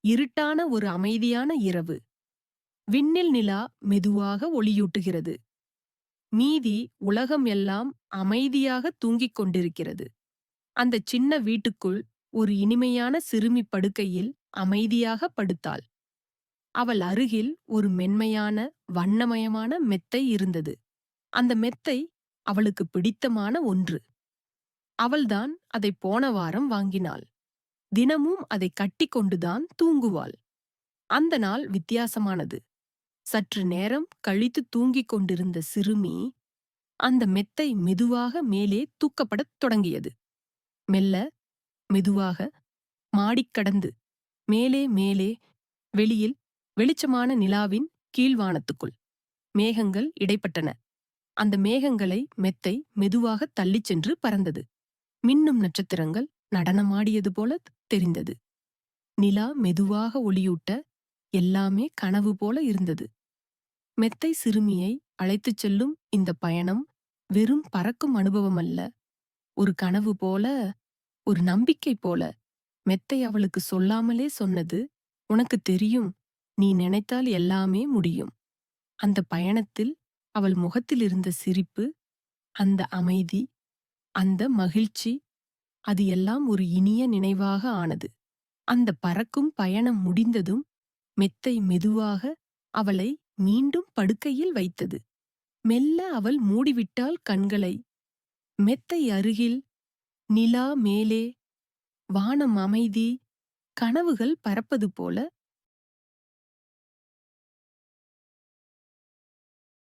இருட்டான ஒரு அமைதியான இரவு. விண்ணில் நிலா மெதுவாக ஒளியூட்டுகிறது. மீதி உலகம் எல்லாம் அமைதியாக தூங்கிக் கொண்டிருக்கிறது. அந்தச் சின்ன வீட்டுக்குள் ஒரு இனிமையான சிறுமி படுக்கையில் அமைதியாக படுத்தாள். அவள் அருகில் ஒரு மென்மையான, வண்ணமயமான மெத்தை இருந்தது. அந்த மெத்தை அவளுக்கு பிடித்தமான ஒன்று. அவள்தான் அதை போன வாரம் வாங்கினாள். தினமும் அதை கட்டிக்கொண்டுதான் தூங்குவாள். அந்த நாள் வித்தியாசமானது. சற்று நேரம் கழித்து தூங்கிக் கொண்டிருந்த சிறுமி, அந்த மெத்தை மெதுவாக மேலே தூக்கப்படத் தொடங்கியது. மெல்ல, மெதுவாக, மாடிக் கடந்து, மேலே மேலே, வெளியில், வெளிச்சமான நிலாவின் கீழ்வானத்துக்குள். மேகங்கள் இடைப்பட்டன. அந்த மேகங்களை மெத்தை மெதுவாகத் தள்ளிச் சென்று பறந்தது. மின்னும் நட்சத்திரங்கள் நடனமாடியது போல தெரிந்தது. நிலா மெதுவாக ஒளியூட்ட, எல்லாமே கனவு போல இருந்தது. மெத்தை சிறுமியை அழைத்துச் செல்லும் இந்த பயணம் வெறும் பறக்கும் அனுபவம் அல்ல. ஒரு கனவு போல, ஒரு நம்பிக்கை போல. மெத்தை அவளுக்கு சொல்லாமலே சொன்னது, "உனக்குத் தெரியும், நீ நினைத்தால் எல்லாமே முடியும்." அந்த பயணத்தில் அவள் முகத்தில் இருந்த சிரிப்பு, அந்த அமைதி, அந்த மகிழ்ச்சி, அது எல்லாம் ஒரு இனிய நினைவாக ஆனது. அந்த பறக்கும் பயணம் முடிந்ததும் மெத்தை மெதுவாக அவளை மீண்டும் படுக்கையில் வைத்தது. மெல்ல அவள் மூடிவிட்டாள் கண்களை. மெத்தை அருகில், நிலா மேலே, வானம் அமைதி, கனவுகள் பறப்பது போல